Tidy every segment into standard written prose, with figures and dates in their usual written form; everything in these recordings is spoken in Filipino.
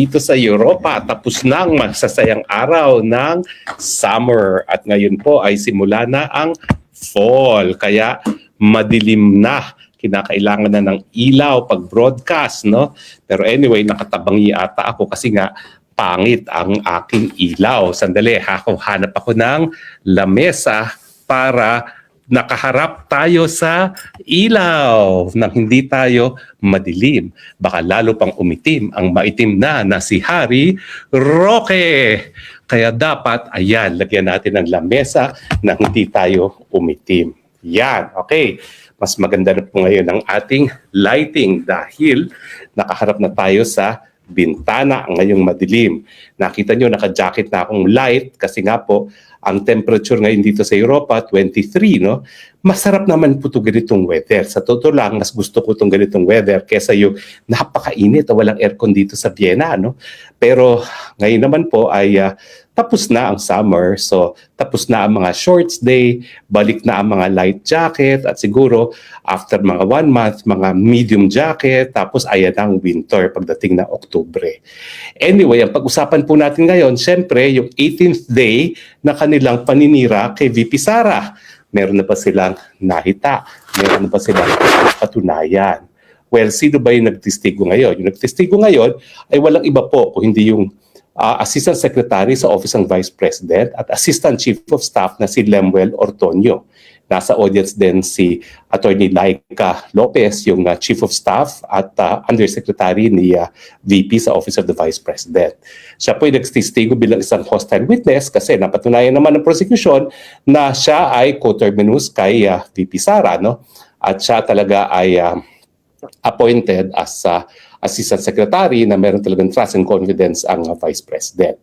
dito sa Europa, tapos na ang masasayang araw ng summer at ngayon po ay simula na ang fall. Kaya madilim na, kinakailangan na ng ilaw pag broadcast, no? Pero anyway, nakatabangi ata ako kasi nga pangit ang aking ilaw. Sandali, hanap ako ng lamesa para nakaharap tayo sa ilaw nang hindi tayo madilim. Baka lalo pang umitim ang maitim na si Harry Roque. Kaya dapat, ayan, lagyan natin ng lamesa nang hindi tayo umitim. Yan, okay. Mas maganda na po ngayon ang ating lighting dahil nakaharap na tayo sa bintana ngayong madilim. Nakita nyo, naka-jacket na akong light kasi nga po, ang temperature ngayon dito sa Europa, 23, no? Masarap naman po ito ganitong weather. Sa totoo lang, mas gusto ko itong ganitong weather kesa yung napakainit o walang aircon dito sa Vienna, no? Pero ngayon naman po ay tapos na ang summer. So, tapos na ang mga shorts day, balik na ang mga light jacket at siguro after mga 1 month, mga medium jacket, tapos ayan ang winter pagdating na Oktubre. Anyway, ang pag-usapan po natin ngayon, syempre, yung 18th day na kanilang paninira kay VP Sara. Meron na ba silang nahita? Meron na ba silang patunayan? Well, sino ba yung nagtestigo ngayon? Yung nagtestigo ngayon ay walang iba po kung hindi yung Assistant Secretary sa Office ng Vice President at Assistant Chief of Staff na si Lemuel Ortonio. Nasa audience din si Attorney Laika Lopez, yung Chief of Staff at Undersecretary ni VP sa Office of the Vice President. Siya po ay nagtestigo bilang isang hostile witness kasi napatunayan naman ng prosecution na siya ay coterminous kay VP Sara, no? At siya talaga ay appointed as Assistant Secretary na meron talagang trust and confidence ang Vice President.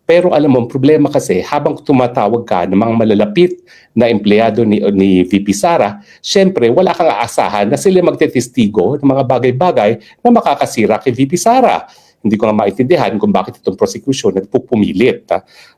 Pero alam mo, ang problema kasi habang tumatawag ka ng mga malalapit na empleyado ni VP Sara, syempre wala kang aasahan na sila magtetestigo ng mga bagay-bagay na makakasira kay VP Sara. Hindi ko nga maintindihan kung bakit itong prosecution nagpupumilit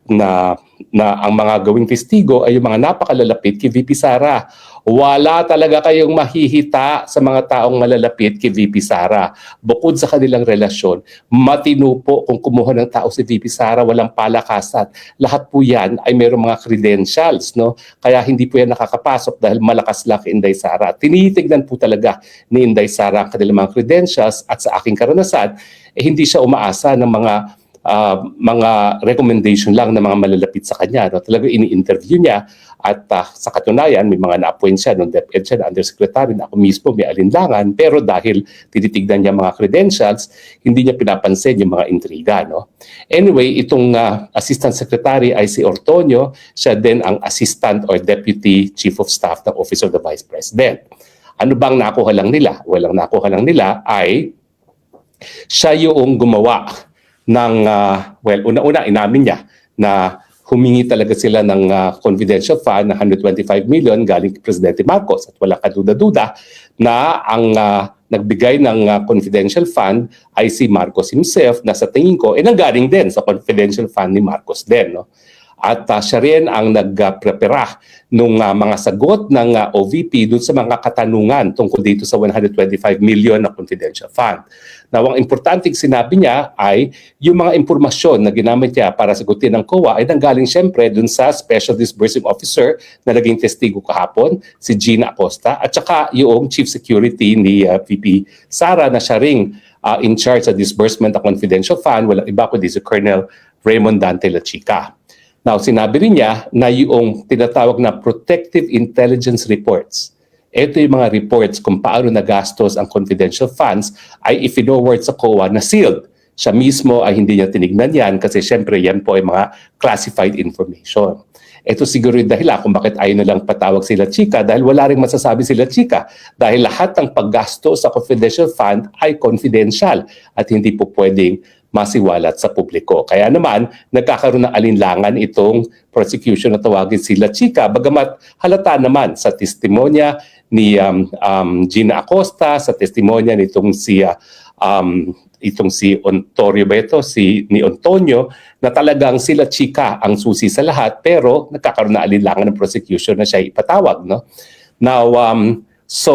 na ang mga gawing testigo ay yung mga napakalalapit kay VP Sara. Wala talaga kayong mahihita sa mga taong malalapit kay VP Sara. Bukod sa kanilang relasyon, matino po kung kumuha ng tao si VP Sara, walang palakasan. Lahat po yan ay mayroong mga credentials, no? Kaya hindi po yan nakakapasok dahil malakas lang kay Inday Sara. Tinitignan po talaga ni Inday Sara ang kanilang mga credentials at sa aking karanasan, hindi siya umaasa ng mga recommendation lang ng mga malalapit sa kanya. No? Talaga ini-interview niya at sa katunayan may mga na-appoint siya nung DepEd siya na Undersecretary na ako mismo may alinlangan pero dahil tinitignan niya mga credentials, hindi niya pinapansin yung mga intriga. No? Anyway, itong Assistant Secretary ay si Ortonio, siya din ang Assistant or Deputy Chief of Staff ng Office of the Vice President. Ano bang nakuha lang nila? Walang nakuha lang nila ay siya yung gumawa ng, una-una inamin niya na humingi talaga sila ng confidential fund na 125 million galing kay Presidente Marcos at wala kaduda-duda na ang nagbigay ng confidential fund ay si Marcos himself na sa tingin ko nanggaling din sa confidential fund ni Marcos din. No? At siya rin ang nagprepara nung mga sagot ng OVP dun sa mga katanungan tungkol dito sa 125 million na confidential fund. Now, ang importanteng sinabi niya ay yung mga impormasyon na ginamit niya para sagutin ng COA ay nanggaling siyempre dun sa Special Disbursing Officer na naging testigo kahapon, si Gina Acosta, at saka yung Chief Security ni VP Sara na siya ring in charge sa disbursement ng confidential fund, walang iba kundi si Colonel Raymond Dante La Chica. Now, sinabi rin niya na yung tinatawag na protective intelligence reports, ito yung mga reports kung paano nagastos ang confidential funds ay i-forward sa COA na sealed. Siya mismo ay hindi niya tinignan yan kasi syempre yan po ay mga classified information. Ito siguro yung dahilan kung bakit ayaw na lang patawag sila Chika dahil wala rin masasabi sila Chika dahil lahat ng paggasto sa confidential fund ay confidential at hindi po pwedeng masiwalat sa publiko. Kaya naman, nagkakaroon ng alinlangan itong prosecution na tawagin sila Chika. Bagamat halata naman sa testimonya ni Gina Acosta, sa testimonya nitong si Ontorio ba ito, ni Antonio, na talagang sila Chika ang susi sa lahat, pero nagkakaroon ng alinlangan ng prosecution na siya ipatawag. No? Now, so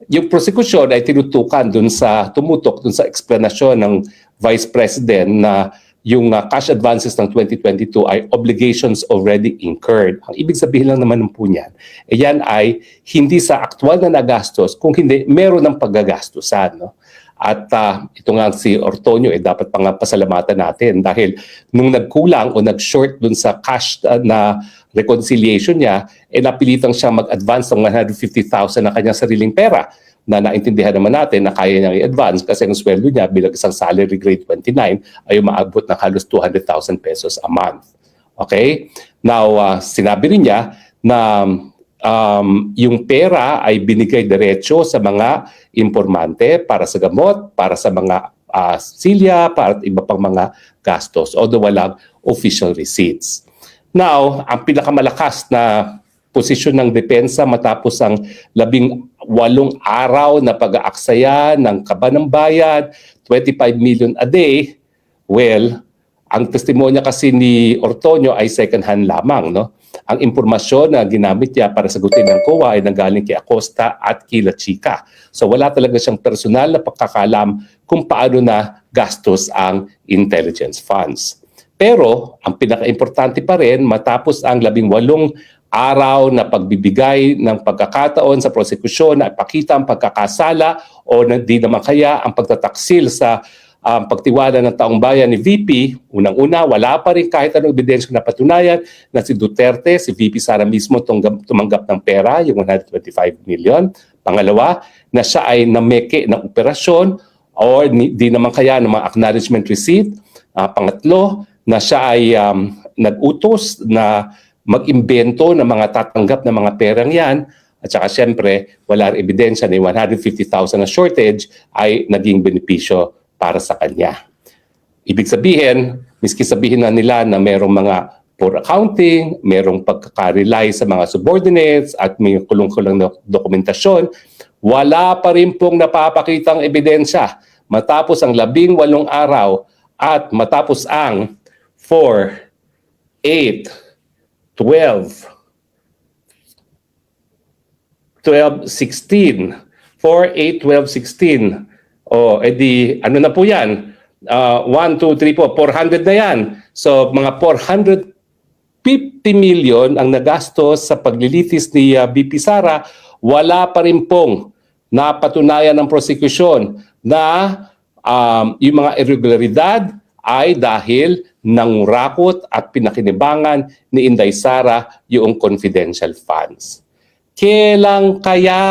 yung prosecution ay tumutok dun sa explanasyon ng Vice President na yung cash advances ng 2022 ay obligations already incurred. Ang ibig sabihin lang naman po niyan, yan ay hindi sa aktual na nagastos, kung hindi, meron ng paggagastusan. No? At ito nga si Ortonio, dapat pang pasalamatan natin dahil nung nagkulang o nag-short dun sa cash na reconciliation niya, napilitang siya mag-advance ng 150,000 na kanyang sariling pera na naintindihan naman natin na kaya niyang i-advance kasi ang sweldo niya bilang isang salary grade 29 ay umaabot ng halos 200,000 pesos a month. Okay? Now, sinabi rin niya na yung pera ay binigay diretso sa mga impormante para sa gamot, para sa mga silya, para at iba pang mga gastos, although walang official receipts. Now, ang pinakamalakas na posisyon ng depensa matapos ang 18 araw na pag-aaksaya ng kaba ng bayan, 25 million a day, well, ang testimonya kasi ni Ortonio ay second hand lamang. No? Ang impormasyon na ginamit niya para sagutin ng COA ay nanggaling kay Acosta at kila Chica. So wala talaga siyang personal na pagkakalam kung paano na gastos ang intelligence funds. Pero ang pinaka-importante pa rin, matapos ang 18 araw na pagbibigay ng pagkakataon sa prosekusyon na ipakita ang pagkakasala o di naman kaya ang pagtataksil sa pagtiwala ng taong bayan ni VP, unang-una, wala pa rin kahit anong ebidensya na patunayan na si Duterte, si VP Sara mismo tumanggap ng pera, yung 125 million. Pangalawa, na siya ay nameke ng operasyon o di naman kaya ng mga acknowledgement receipt. Pangatlo, na siya ay nag-utos na mag-imbento ng mga tatanggap ng mga perang yan. At saka siyempre, wala rin ebidensya na 150,000 na shortage ay naging benepisyo para sa kanya. Ibig sabihin, miski sabihin na nila na merong mga poor accounting, merong pagkaka-rely sa mga subordinates at may kulong-kulong na dokumentasyon, wala pa rin pong napapakitang ebidensya matapos ang 18 araw at matapos ang 4, 8, 12, 16, 4, 8, 12, 16. O, edi, ano na po yan? 1, 2, 3, 4, 400 na yan. So, mga 450 million ang nagastos sa paglilitis ni BP Sara, wala pa rin pong napatunayan ng prosecution na yung mga irregularidad ay dahil nangurakot at pinakinibangan ni Inday Sara yung confidential funds. Kailan kaya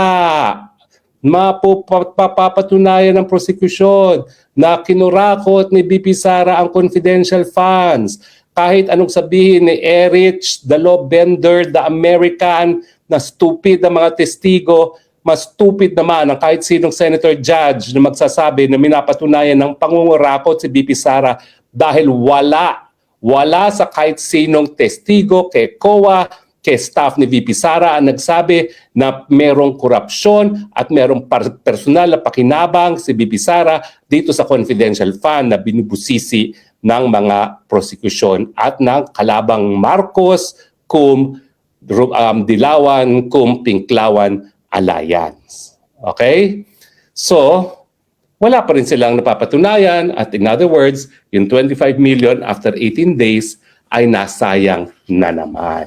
mapapatunayan ng prosecution na kinurakot ni BP Sara ang confidential funds? Kahit anong sabihin ni Erich, the law bender, the American, na stupid ang mga testigo, mas stupid naman ang kahit sinong senator judge na magsasabi na minapatunayan ng pangungurakot si BP Sara dahil wala sa kahit sinong testigo kay COA, kay staff ni VP Sara ang nagsabi na merong korupsyon at merong personal na pakinabang si VP Sara dito sa confidential fund na binubusisi ng mga prosecution at ng kalabang Marcos cum Dilawan cum Pinklawan alliance. Okay? So, wala pa rin silang napapatunayan at in other words, yung 25 million after 18 days ay nasayang na naman.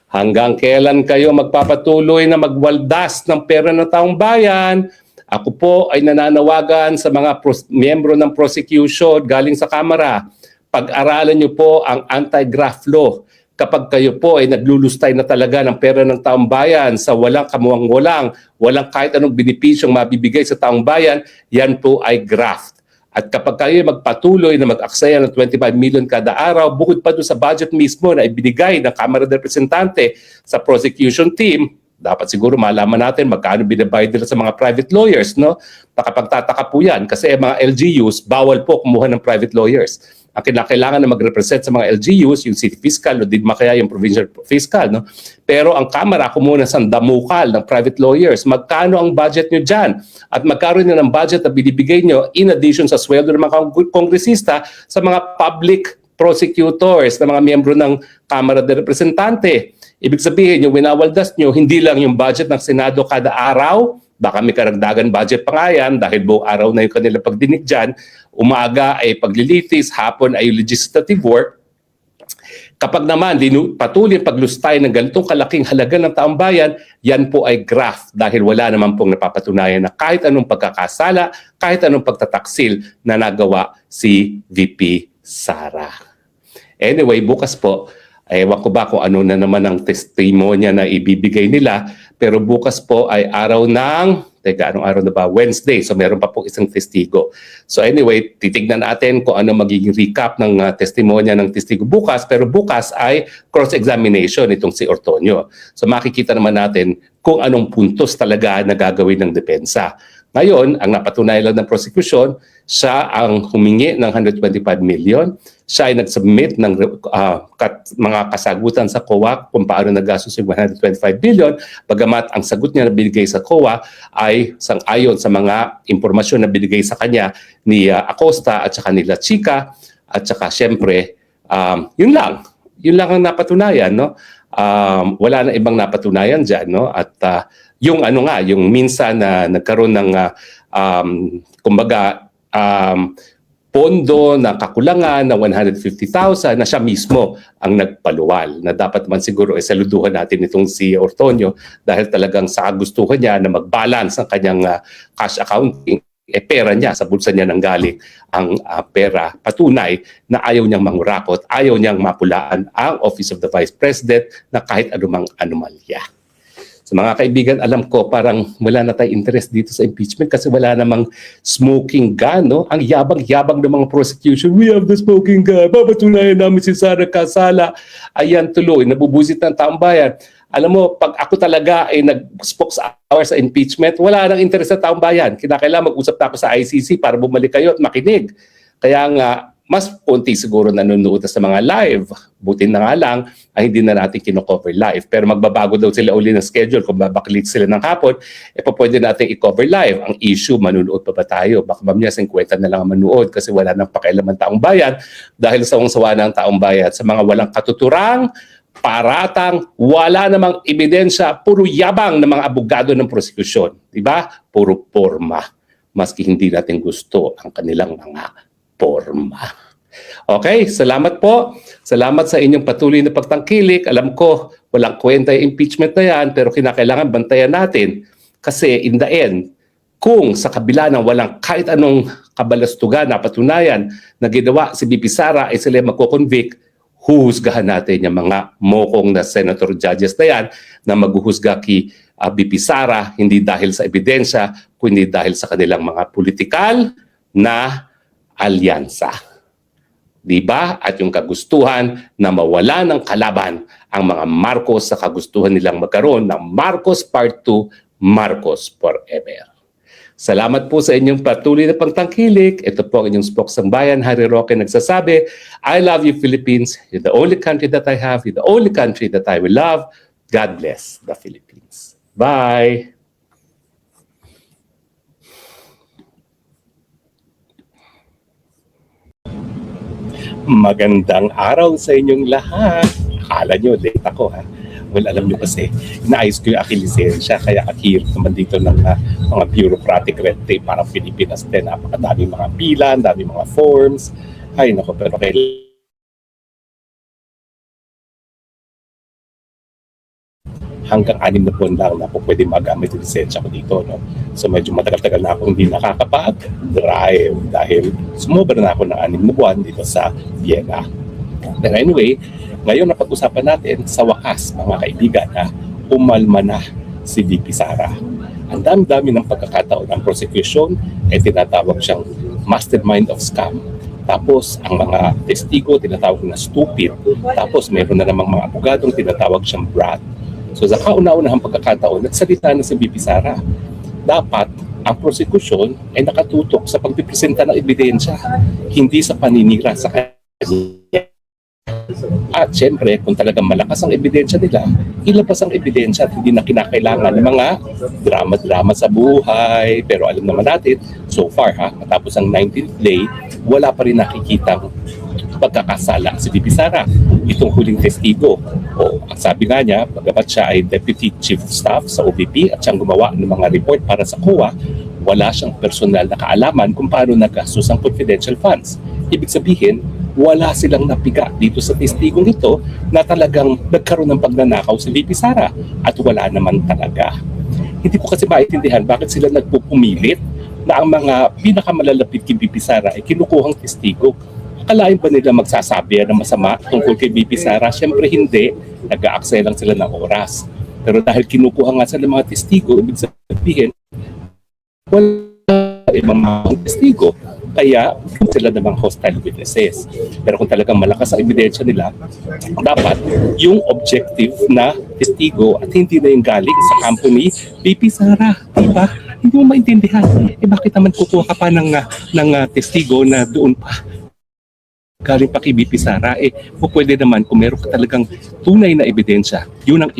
Hanggang kailan kayo magpapatuloy na magwaldas ng pera ng taong bayan? Ako po ay nananawagan sa mga miyembro ng prosecution galing sa Kamara. Pag-aralan niyo po ang anti-graft law. Kapag kayo po ay naglulustay na talaga ng pera ng taong bayan sa walang kamuwang-walang, walang kahit anong benepisyong mabibigay sa taong bayan, yan po ay graft. At kapag kayo magpatuloy na mag-aksaya ng 25 million kada araw, bukod pa doon sa budget mismo na ibinigay ng Kamara de Representante sa prosecution team, dapat siguro malaman natin magkano binabayad nila sa mga private lawyers. No? Nakapagtataka po yan kasi mga LGUs, bawal po kumuha ng private lawyers. Ang kailangan na mag-represent sa mga LGUs, yung city fiscal o di makaya yung provincial fiscal. No? Pero ang Kamara kumuha ng damukal ng private lawyers. Magkano ang budget nyo dyan? At magkaroon nyo ng budget na binibigay nyo in addition sa sweldo ng mga kongresista sa mga public prosecutors, na mga miyembro ng Kamara de Representante. Ibig sabihin, yung winawaldas nyo, hindi lang yung budget ng Senado kada araw, baka may karagdagan budget pa nga yan dahil buong araw na yung kanila pagdinig dyan, umaga ay paglilitis, hapon ay legislative work. Kapag naman patuloy paglustay ng ganitong kalaking halaga ng taong bayan, yan po ay graft dahil wala naman pong napapatunayan na kahit anong pagkakasala, kahit anong pagtataksil na nagawa si VP Sara. Anyway, bukas po, ewan ko ba kung ano na naman ang testimonya na ibibigay nila, pero bukas po ay araw ng anong araw na ba? Wednesday. So meron pa po isang testigo. So anyway, titignan natin kung ano magiging recap ng testimonya ng testigo bukas. Pero bukas ay cross-examination itong si Ortonio. So makikita naman natin kung anong puntos talaga na gagawin ng depensa. Ngayon, ang napatunayan lang ng prosecution, siya ang humingi ng 125 million. Siya ay nag-submit ng mga kasagutan sa COA kung paano nagastos yung 125 billion. Bagamat ang sagot niya na binigay sa COA ay sang-ayon sa mga impormasyon na binigay sa kanya ni Acosta at saka nila Chica. At saka siyempre, yun lang. Yun lang ang napatunayan. No? Wala na ibang napatunayan dyan. No? At yung yung minsan na nagkaroon ng pondo na kakulangan na 150,000 na siya mismo ang nagpaluwal. Na dapat man siguro saluduhan natin itong si Ortonio dahil talagang sa gustuhan niya na mag-balance ang kanyang cash accounting. Pera niya, sa bulsa niya nanggaling ang pera. Patunay na ayaw niyang mangurakot, ayaw niyang mapulaan ang Office of the Vice President na kahit anumang anomalya. So mga kaibigan, alam ko parang wala na tayong interest dito sa impeachment kasi wala namang smoking gun. No? Ang yabang-yabang ng mga prosecution, we have the smoking gun, babatunayan namin si Sara kasala. Ayan tuloy, nabubusit ng taong bayan. Alam mo, pag ako talaga ay nag-spokeshour sa impeachment, wala nang interest sa taong bayan. Kinakailangan mag-usap na ako sa ICC para bumalik kayo at makinig. Kaya nga, mas konti siguro nanonood sa mga live. Buti na nga lang ay hindi na natin kino-cover live. Pero magbabago daw sila uli ng schedule. Kung babaklit sila ng hapon, pwede natin i-cover live. Ang issue, manunood pa ba tayo? Baka mamaya 50 na lang ang manunood kasi wala nang pakialam ang taong bayan dahil sa sawa ng taong bayan sa mga walang katuturang, paratang, wala namang ebidensya, puro yabang ng mga abogado ng prosecution. Diba? Puro forma. Maski hindi natin gusto ang kanilang mga forma. Okay, salamat po. Salamat sa inyong patuloy na pagtangkilik. Alam ko, walang kwenta yung impeachment na yan, pero kinakailangan bantayan natin. Kasi in the end, kung sa kabila ng walang kahit anong kabalastugan na patunayan na ginawa si VP Sara ay sila magko-convict, huhusgahan natin yung mga mokong na senator judges na yan na maghuhusga kay VP Sara hindi dahil sa ebidensya, kundi dahil sa kanilang mga politikal na alyansa. Diba? At yung kagustuhan na mawala ng kalaban ang mga Marcos sa kagustuhan nilang magkaroon ng Marcos Part 2, Marcos Forever. Salamat po sa inyong patuloy na pagtangkilik. Ito po ang inyong spoksang bayan, Harry Roque nagsasabi, I love you Philippines. You're the only country that I have. You're the only country that I will love. God bless the Philippines. Bye! Magandang araw sa inyong lahat. Akala nyo, late ako ha. Well, alam nyo kasi, inaayos ko yung aking lisensya, kaya akhirap naman dito ng mga bureaucratic red tape para Pilipinas din. Napakadaming mga bilan, daming mga forms. Ay, nako, pero kailangan hanggang 6 na buwan lang na po pwede magamit yung lisensya ko dito. No? So medyo matagal-tagal na ako hindi nakakapag-drive dahil sumobra na ako ng 6 na buwan dito sa Vienna. But anyway, ngayon napag-usapan natin sa wakas mga kaibigan na umalma na si VP Sara. Ang dami-dami ng pagkakataon ng prosecution ay tinatawag siyang mastermind of scam. Tapos ang mga testigo tinatawag na stupid. Tapos meron na namang mga abogadong tinatawag siyang brat. So sa kauna-unahang pagkakataon, nagsalita na si VP Sara. Dapat ang prosecution ay nakatutok sa pagpipresenta ng ebidensya, hindi sa paninira sa kanya. At syempre, kung talagang malakas ang ebidensya nila, ilabas ang ebidensya at hindi na kinakailangan ng mga drama-drama sa buhay. Pero alam naman natin, so far matapos ang 19th day, wala pa rin nakikitang pagkakasala si VP Sara. Itong huling testigo. Ang sabi nga niya, bagamat siya ay Deputy Chief of Staff sa OVP at siyang gumawa ng mga report para sa COA, wala siyang personal na kaalaman kung paano nagastos ang confidential funds. Ibig sabihin, wala silang napiga dito sa testigong ito na talagang nagkaroon ng pagnanakaw si VP Sara at wala naman talaga. Hindi ko kasi maintindihan bakit sila nagpupumilit na ang mga pinakamalalapit kay VP Sara ay kinukuhang testigo. Akalain ba nila magsasabi ng masama tungkol kay VP Sara? Siyempre hindi. Nag-aaksaya lang sila ng oras. Pero dahil kinukuha nga sila ng mga testigo, ibig sabihin, wala ibang mga testigo. Kaya sila namang hostile witnesses. Pero kung talagang malakas ang ebidensya nila, dapat yung objective na testigo at hindi na yung galing sa kampo ni VP Sara. Diba? Hindi mo maintindihan. Bakit naman kukuha ka pa ng testigo na doon pa galing pa kay VP Sara? Pwede naman kung meron ka talagang tunay na ebidensya, yun ang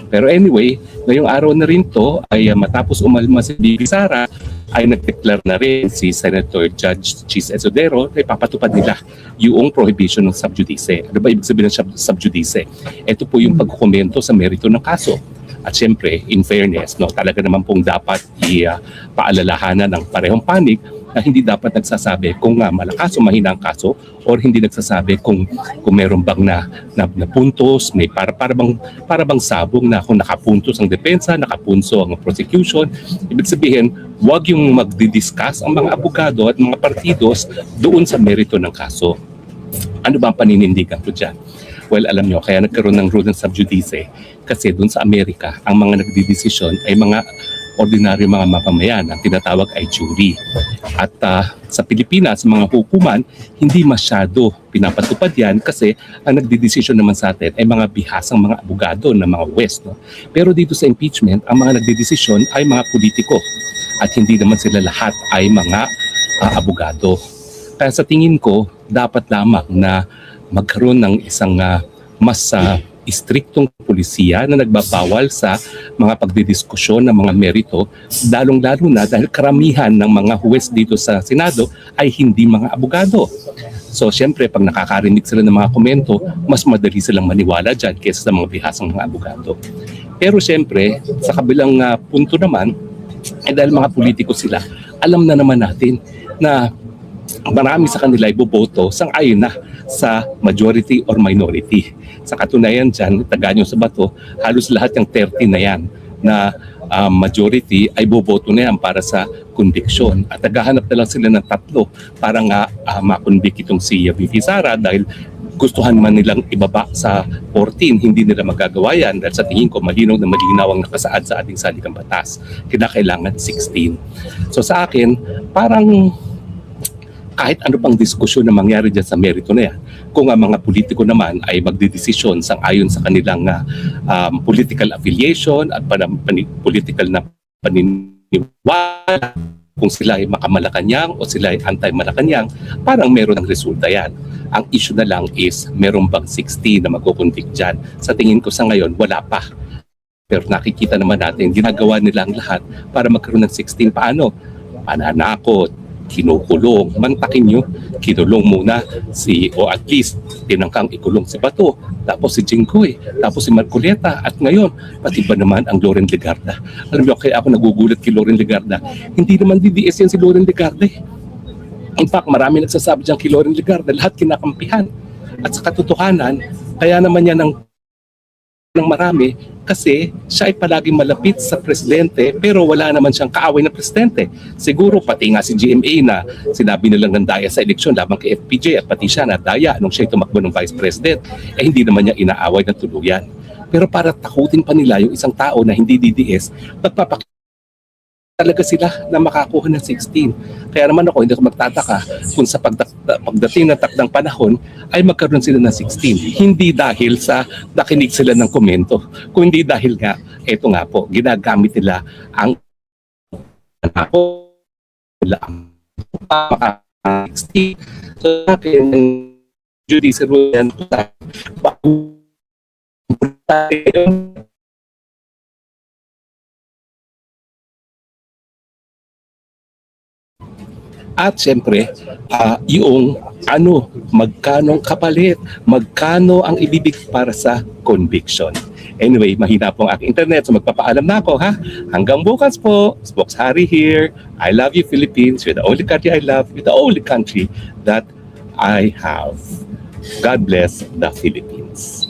pero anyway, ngayong araw na rin to ay matapos umalma si VP Sara ay nag-declare na rin si Senator Judge Chis Escudero na ipapatupad nila yung prohibition ng sub judice. Ano ba ibig sabihin ng sub judice? Ito po yung pagkukomento sa merito ng kaso. At syempre, in fairness, talaga naman pong dapat paalalahanan ng parehong panig na hindi dapat nagsasabi kung malakas o mahina ang kaso or hindi nagsasabi kung meron bang na puntos, may para bang sabong na kung nakapuntos ang depensa, nakapunso ang prosecution. Ibig sabihin, wag yung magdi-discuss ang mga abogado at mga partidos doon sa merito ng kaso. Ano ba ang paninindigan ko dyan? Well, alam nyo, kaya nagkaroon ng rule ng sub judice kasi doon sa Amerika, ang mga nagdidesisyon ay mga ordinaryo mga mamamayan, ang tinatawag ay jury. At sa Pilipinas, mga hukuman, hindi masyado pinapatupad yan kasi ang nagdidesisyon naman sa atin ay mga bihasang mga abogado na mga West. Pero dito sa impeachment, ang mga nagdidesisyon ay mga politiko at hindi naman sila lahat ay mga abogado. Kaya sa tingin ko, dapat lamang na magkaroon ng isang mas istriktong pulisiya na nagbabawal sa mga pagdidiskusyon ng mga merito, lalong-lalo na dahil karamihan ng mga huwes dito sa Senado ay hindi mga abogado. So siyempre, pag nakakarinig sila ng mga komento, mas madali silang maniwala dyan kaysa sa mga bihasang mga abogado. Pero siyempre, sa kabilang punto naman, dahil mga politiko sila, alam na naman natin na marami sa kanila iboboto sang-ayon na sa majority or minority. Sa katunayan dyan, tagaan nyo sa bato, halos lahat yung 30 na yan na majority ay boboto na yan para sa conviction. At naghahanap na lang sila ng tatlo para nga makonvict itong si VP Sara dahil gustuhan man nilang ibaba sa 14, hindi nila magagawa yan dahil sa tingin ko malinaw na malinaw ang nakasaad sa ating saligang batas. Kailangan 16. So sa akin, parang kahit ano pang diskusyon na mangyari dyan sa merito na yan, kung ang mga politiko naman ay magdidesisyon sang-ayon sa kanilang political affiliation at political na paniniwala, kung sila ay makamalacanang o sila ay anti-Malacanang, parang meron ng resulta yan. Ang issue na lang is meron bang 16 na magkukonvict dyan. Sa tingin ko sa ngayon, wala pa. Pero nakikita naman natin, ginagawa nila ang lahat para magkaroon ng 16. Paano? Pananakot, kinukulong, mantakin nyo, kinulong muna o at least tinangkang ikulong si Bato, tapos si Jinggoy, tapos si Marcoleta, at ngayon, pati ba naman ang Loren Legarda. Alam nyo, kaya ako nagugulat kay Loren Legarda, hindi naman DDS yan si Loren Legarda. In fact, marami nagsasabi dyan kay Loren Legarda, lahat kinakampihan. At sa katotohanan, kaya naman yan ng marami kasi siya ay palaging malapit sa presidente pero wala naman siyang kaaway na presidente. Siguro pati nga si GMA na sinabi nilang nandaya sa eleksyon labang kay FPJ at pati siya nadaya nung siya tumakbo ng vice president, hindi naman niya inaaway ng tuluyan. Pero para takutin pa nila yung isang tao na hindi DDS, magpapakita talaga sila na makakuha ng 16. Kaya naman ako, hindi ako magtataka kung sa pagdating ng takdang panahon ay magkaroon sila ng 16. Hindi dahil sa nakinig sila ng komento, kundi dahil nga, eto nga po, ginagamit nila ang maka 16. So, akin, judicial rule yan, At siyempre, yung magkano ang kapalit, magkano ang ibibig para sa conviction. Anyway, mahina po ang aking internet, so magpapaalam na ako ha. Hanggang bukas po, Spokes Harry here. I love you Philippines. You're the only country I love. You're the only country that I have. God bless the Philippines.